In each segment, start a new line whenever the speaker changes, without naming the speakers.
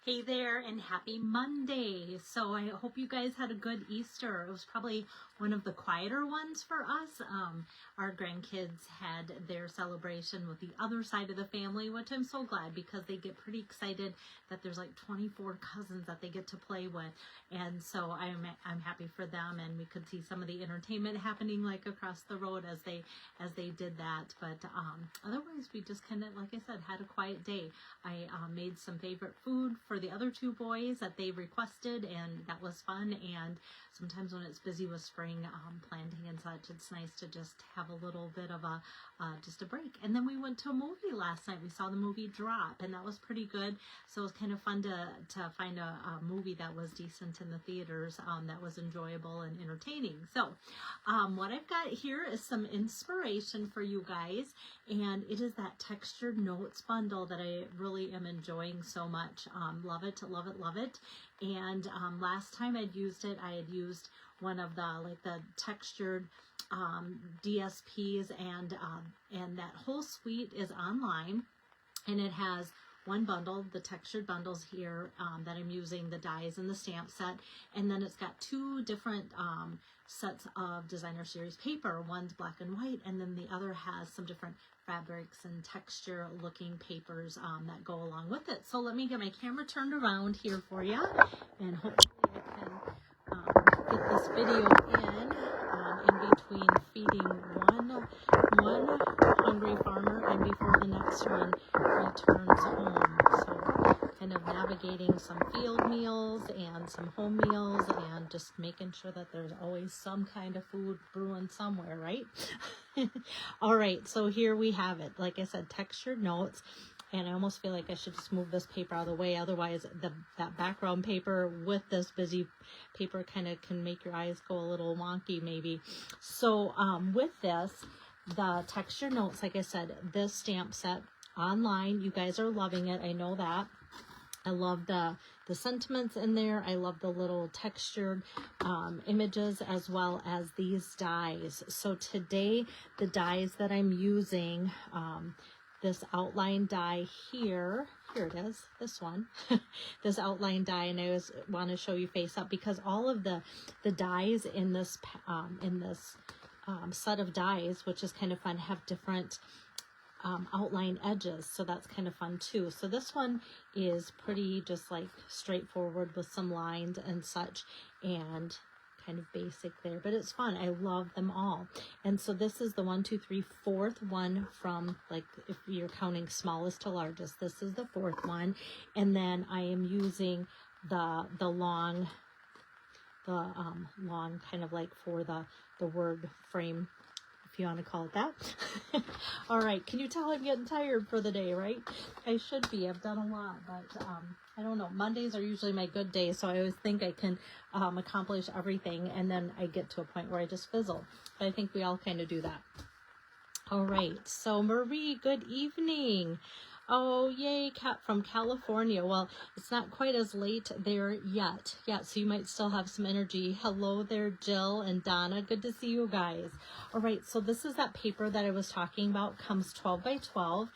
Hey there and happy Monday. So I hope you guys had a good Easter. It was probably one of the quieter ones for us. Our grandkids had their celebration with the other side of the family, which I'm so glad because they get pretty excited that there's like 24 cousins that they get to play with. And so I'm happy for them, and we could see some of the entertainment happening like across the road as they did that. But otherwise we just kind of, like I said, had a quiet day. I made some favorite food for the other two boys that they requested, and that was fun. And sometimes when it's busy with spring planting and such, it's nice to just have a little bit of a just a break. And then we went to a movie last night. We saw the movie Drop, and that was pretty good. So it was kind of fun to find a movie that was decent in the theaters, that was enjoyable and entertaining. So what I've got here is some inspiration for you guys, and it is that textured notes bundle that I really am enjoying so much. Love it, love it, love it. And last time I'd used it, I had used one of the textured DSPs, and that whole suite is online, and it has one bundle, the textured bundles here that I'm using, the dies and the stamp set, and then it's got two different sets of designer series paper. One's black and white, and then the other has some different fabrics and texture looking papers that go along with it. So let me get my camera turned around here for you, and hopefully I can get this video in between feeding one hungry farmer and before the next one returns home. So kind of navigating some field meals and some home meals, and just making sure that there's always some kind of food brewing somewhere, right? All right, so here we have it. Like I said, textured notes. And I almost feel like I should just move this paper out of the way. Otherwise, that background paper with this busy paper kind of can make your eyes go a little wonky maybe. So with this, the texture notes, like I said, this stamp set online, you guys are loving it. I know that. I love the sentiments in there. I love the little textured images, as well as these dies. So today, the dies that I'm using, this outline die here it is, this one, this outline die, and I want to show you face up because all of the dies in this set of dies, which is kind of fun, have different outline edges, so that's kind of fun too. So this one is pretty just like straightforward with some lines and such, and kind of basic there, but it's fun. I love them all. And so this is the 1, 2, 3, fourth one from, like, if you're counting smallest to largest, this is the fourth one. And then I am using the long kind of like for the word frame, if you want to call it that. All right, can you tell I'm getting tired for the day, right? I should be. I've done a lot, but I don't know. Mondays are usually my good days, so I always think I can accomplish everything, and then I get to a point where I just fizzle. But I think we all kind of do that. All right, so Marie, good evening. Oh, yay, from California. Well, it's not quite as late there yet. Yeah, so you might still have some energy. Hello there, Jill and Donna. Good to see you guys. All right, so this is that paper that I was talking about. Comes 12 by 12.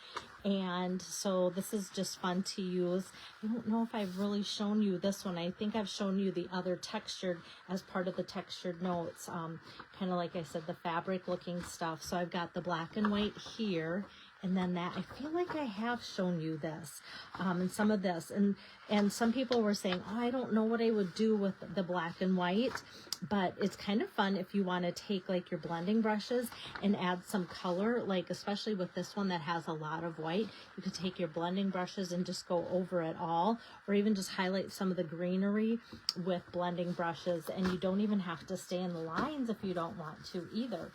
And so this is just fun to use. I don't know if I've really shown you this one. I think I've shown you the other textured as part of the textured notes. Kind of like I said, the fabric looking stuff. So I've got the black and white here. And then that, I feel like I have shown you this, and some of this, and some people were saying, oh, I don't know what I would do with the black and white, but it's kind of fun if you want to take like your blending brushes and add some color, like especially with this one that has a lot of white, you could take your blending brushes and just go over it all, or even just highlight some of the greenery with blending brushes, and you don't even have to stay in the lines if you don't want to either.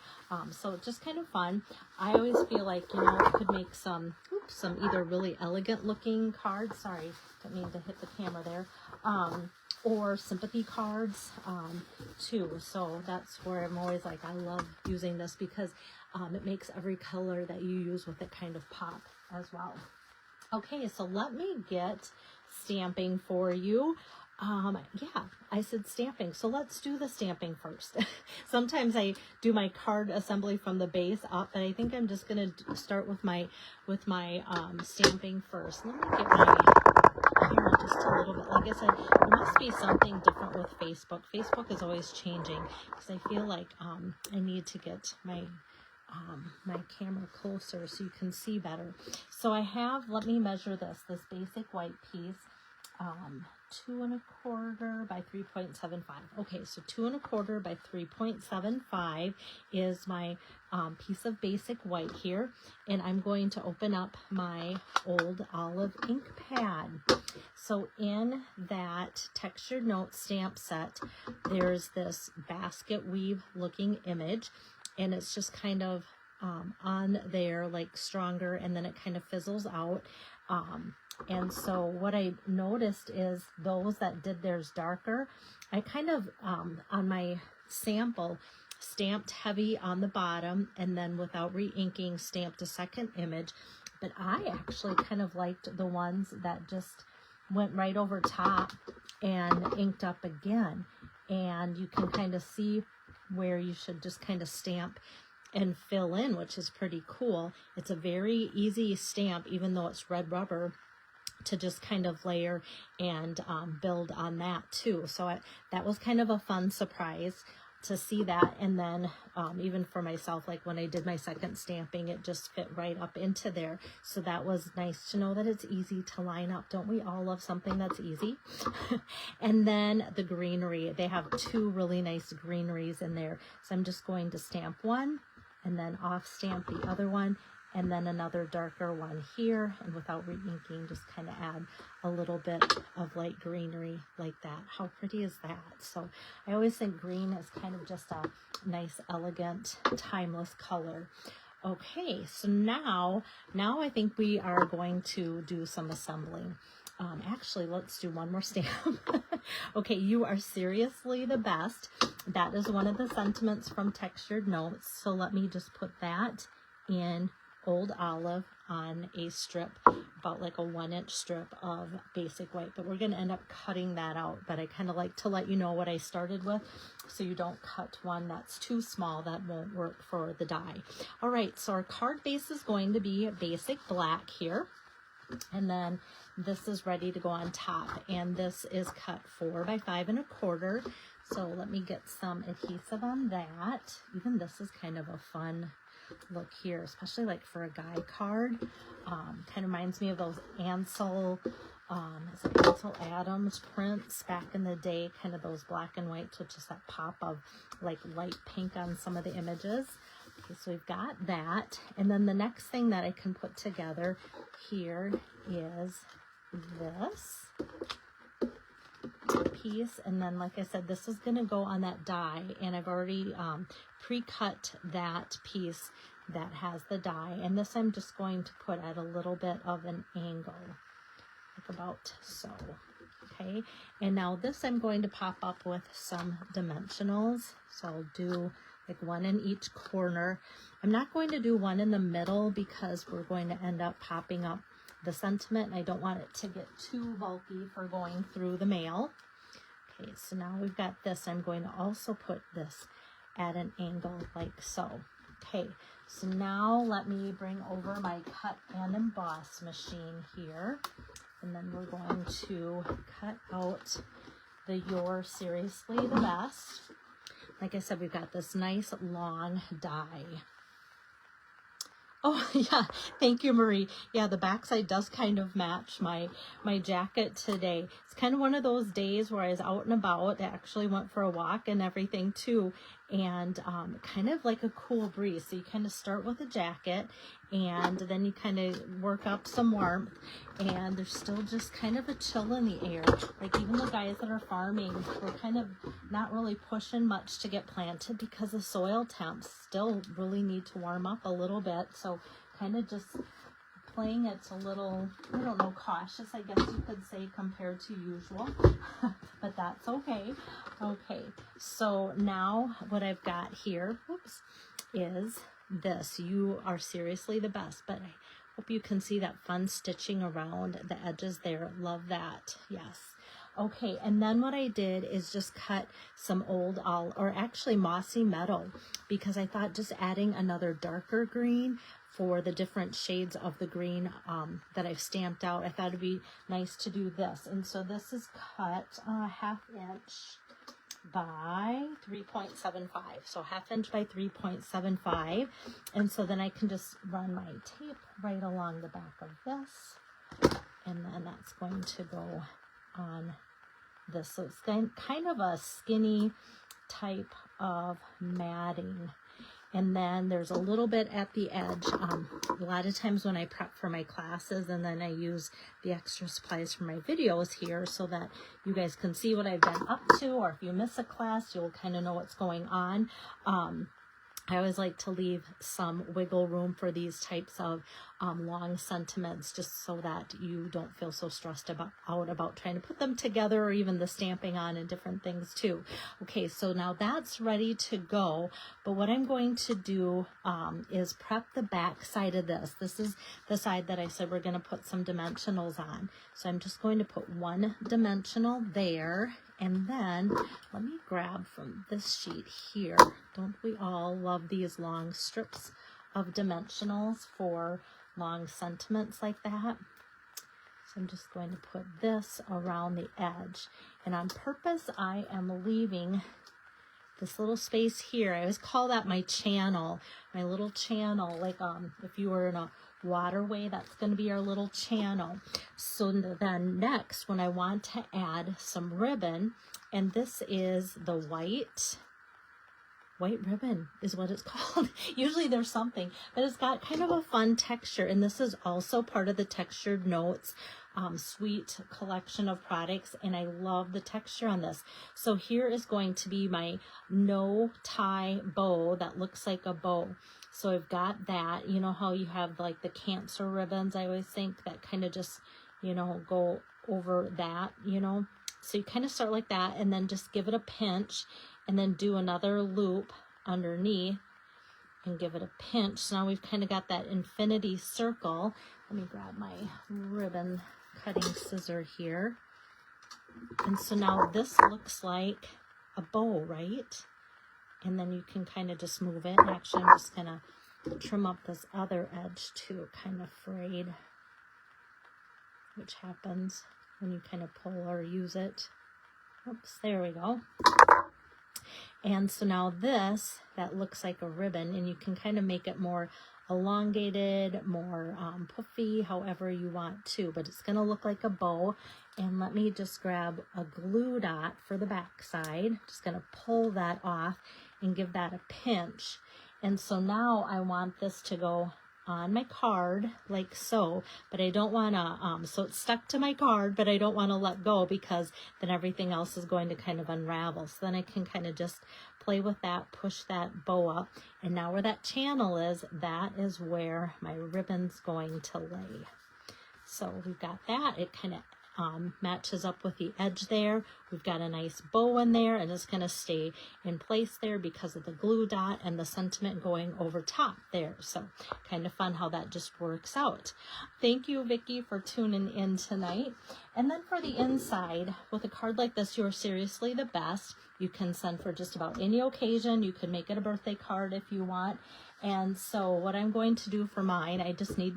So it's just kind of fun. I always feel like, you know, you could make some either really elegant looking cards, sorry, didn't mean to hit the camera there, or sympathy cards too. So that's where I'm always like, I love using this because it makes every color that you use with it kind of pop as well. Okay, so let me get stamping for you. Yeah, I said stamping. So let's do the stamping first. Sometimes I do my card assembly from the base up, but I think I'm just going to start with my stamping first. Let me get my camera just a little be something different with Facebook. Facebook is always changing because I feel like I need to get my my camera closer so you can see better. So I have, let me measure this basic white piece, 2 1/4 by 3.75. Okay, so 2 1/4 by 3.75 is my piece of basic white here, and I'm going to open up my old olive ink pad. So in that textured note stamp set, there's this basket weave looking image, and it's just kind of on there like stronger, and then it kind of fizzles out. And so what I noticed is those that did theirs darker, I kind of on my sample stamped heavy on the bottom, and then without re-inking stamped a second image. But I actually kind of liked the ones that just went right over top and inked up again. And you can kind of see where you should just kind of stamp and fill in, which is pretty cool. It's a very easy stamp, even though it's red rubber, to just kind of layer and build on that too. So that was kind of a fun surprise to see that. And then even for myself, like when I did my second stamping, it just fit right up into there. So that was nice to know that it's easy to line up. Don't we all love something that's easy? And then the greenery, they have 2 really nice greeneries in there. So I'm just going to stamp one and then off stamp the other one, and then another darker one here, and without re-inking, just kind of add a little bit of light greenery like that. How pretty is that? So I always think green is kind of just a nice, elegant, timeless color. Okay, so now I think we are going to do some assembling. Actually, let's do one more stamp. Okay, you are seriously the best. That is one of the sentiments from Textured Notes. So let me just put that in Old Olive on a strip, about like a 1-inch strip of basic white. But we're going to end up cutting that out. But I kind of like to let you know what I started with, so you don't cut one that's too small. That won't work for the die. All right, so our card base is going to be basic black here. And then this is ready to go on top, and this is cut 4 by 5 1/4. So let me get some adhesive on that. Even this is kind of a fun look here, especially like for a guy card. Kind of reminds me of those Ansel, is it Ansel Adams prints back in the day, kind of those black and whites with just that pop of like light pink on some of the images. Okay, so we've got that. And then the next thing that I can put together here is this piece. And then, like I said, this is going to go on that die. And I've already pre-cut that piece that has the die. And this I'm just going to put at a little bit of an angle, like about so. Okay, and now this I'm going to pop up with some dimensionals. So I'll do like 1 in each corner. I'm not going to do 1 in the middle because we're going to end up popping up the sentiment, and I don't want it to get too bulky for going through the mail. Okay, so now we've got this. I'm going to also put this at an angle like so. Okay, so now let me bring over my cut and emboss machine here, and then we're going to cut out the You're Seriously the Best. Like I said, we've got this nice long die. Oh, yeah. Thank you, Marie. Yeah, the backside does kind of match my jacket today. It's kind of one of those days where I was out and about. I actually went for a walk and everything, too. And kind of like a cool breeze. So you kind of start with a jacket, and then you kind of work up some warmth. And there's still just kind of a chill in the air. Like even the guys that are farming, we're kind of not really pushing much to get planted because the soil temps still really need to warm up a little bit. So kind of just playing it's a little, I don't know, cautious, I guess you could say, compared to usual. But that's okay. Okay, so now what I've got here, whoops, is this. You Are Seriously the Best. But I hope you can see that fun stitching around the edges there. Love that. Yes. Okay, and then what I did is just cut some old or actually mossy meadow, because I thought just adding another darker green for the different shades of the green that I've stamped out. I thought it'd be nice to do this. And so this is cut 1/2 inch by 3.75. So 1/2 inch by 3.75. And so then I can just run my tape right along the back of this. And then that's going to go on this. So it's kind of a skinny type of matting. And then there's a little bit at the edge. A lot of times when I prep for my classes, and then I use the extra supplies for my videos here so that you guys can see what I've been up to, or if you miss a class, you'll kind of know what's going on. I always like to leave some wiggle room for these types of long sentiments, just so that you don't feel so stressed out about trying to put them together, or even the stamping on and different things too. Okay, so now that's ready to go. But what I'm going to do is prep the back side of this. This is the side that I said we're going to put some dimensionals on. So I'm just going to put one dimensional there. And then let me grab from this sheet here. Don't we all love these long strips of dimensionals for long sentiments like that? So I'm just going to put this around the edge. And on purpose, I am leaving this little space here. I always call that my channel, my little channel. Like if you were in a waterway, that's going to be our little channel. So then next, when I want to add some ribbon, and this is the white ribbon is what it's called. Usually there's something, but it's got kind of a fun texture. And this is also part of the Textured Notes sweet collection of products. And I love the texture on this. So here is going to be my no tie bow that looks like a bow. So I've got that. You know how you have like the Cancer ribbons, I always think, that kind of just, you know, go over that, you know. So you kind of start like that, and then just give it a pinch, and then do another loop underneath and give it a pinch. So now we've kind of got that infinity circle. Let me grab my ribbon cutting scissor here. And so now this looks like a bow, right? And then you can kind of just move it. Actually, I'm just going to trim up this other edge too, kind of frayed, which happens when you kind of pull or use it. Oops, there we go. And so now this, that looks like a ribbon, and you can kind of make it more elongated, more puffy, however you want to, but it's going to look like a bow. And let me just grab a glue dot for the back side. Just going to pull that off and give that a pinch. And so now I want this to go on my card like so, but I don't want to, so it's stuck to my card, but I don't want to let go, because then everything else is going to kind of unravel. So then I can kind of just play with that, push that bow up, and now where that channel is, that is where my ribbon's going to lay. So we've got that. It kind of matches up with the edge there. We've got a nice bow in there, and it's going to stay in place there because of the glue dot and the sentiment going over top there. So kind of fun how that just works out. Thank you, Vicki, for tuning in tonight. And then for the inside, with a card like this, you're seriously the best. You can send for just about any occasion. You can make it a birthday card if you want. And so what I'm going to do for mine, I just need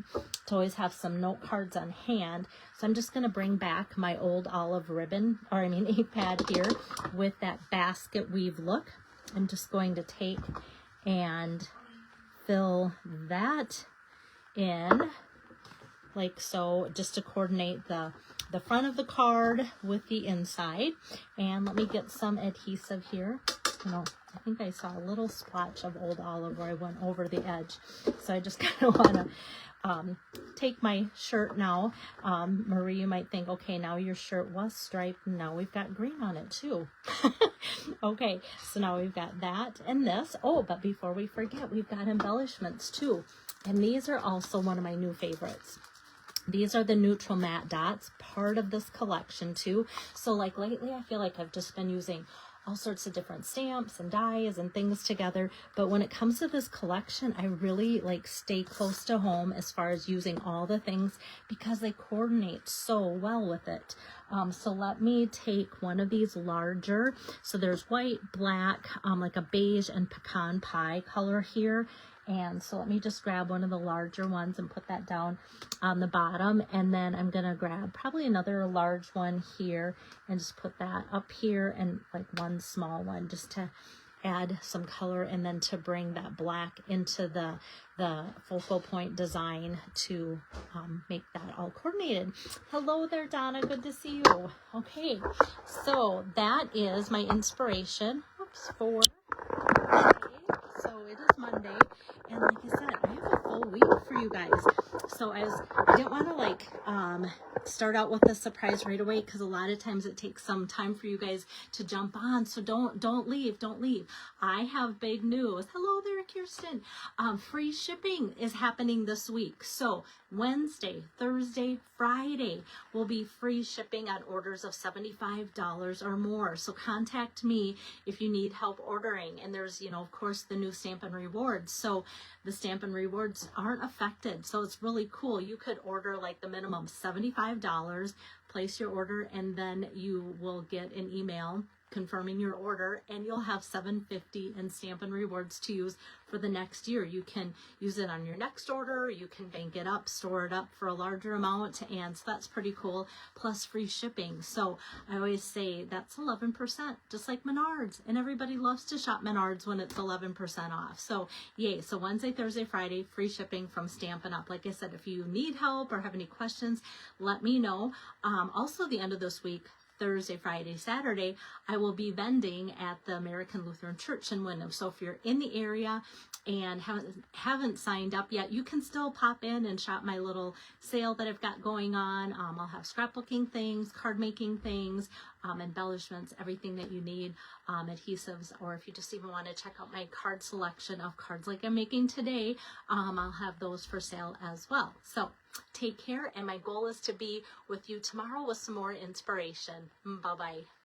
to always have some note cards on hand. So I'm just going to bring back my old olive ribbon, or I mean ink pad here, with that basket weave look. I'm just going to take and fill that in like so, just to coordinate the front of the card with the inside. And let me get some adhesive here. You know, I think I saw a little splotch of old olive where I went over the edge. So I just kind of want to take my shirt now. Marie, you might think, okay, now your shirt was striped, and now we've got green on it too. Okay, so now we've got that and this. Oh, but before we forget, we've got embellishments too. And these are also one of my new favorites. These are the neutral matte dots, part of this collection too. So like lately, I feel like I've just been using all sorts of different stamps and dies and things together. But when it comes to this collection, I really like stay close to home as far as using all the things, because they coordinate so well with it. So let me take one of these larger. So there's white, black, like a beige and pecan pie color here. And so let me just grab one of the larger ones and put that down on the bottom. And then I'm going to grab probably another large one here and just put that up here, and like one small one just to add some color, and then to bring that black into the focal point design to make that all coordinated. Hello there, Donna. Good to see you. Okay, so that is my inspiration. Oops, for today. So it is Monday, and like I said, I have a full week for you guys. So I didn't want to like start out with a surprise right away, because a lot of times it takes some time for you guys to jump on. So don't leave. I have big news. Hello there, Kirsten. Free shipping is happening this week. So Wednesday, Thursday, Friday will be free shipping on orders of $75 or more. So contact me if you need help ordering. And there's, you know, of course, the new stamp and rewards. So the stamp and rewards aren't affected. So it's really cool. You could order like the minimum $75, place your order, and then you will get an email confirming your order, and you'll have $7.50 in stamp and rewards to use for the next year. You can use it on your next order, you can bank it up, store it up for a larger amount, and so that's pretty cool, plus free shipping. So I always say that's 11%, just like Menards, and everybody loves to shop Menards when it's 11% off. So yay. So Wednesday, Thursday, Friday, free shipping from Stampin' Up. Like I said, if you need help or have any questions, let me know. Also, the end of this week, Thursday, Friday, Saturday, I will be vending at the American Lutheran Church in Wyndham. So if you're in the area and haven't signed up yet, you can still pop in and shop my little sale that I've got going on. I'll have scrapbooking things, card making things, embellishments, everything that you need, adhesives, or if you just even want to check out my card selection of cards like I'm making today, I'll have those for sale as well. So take care, and my goal is to be with you tomorrow with some more inspiration. Bye-bye.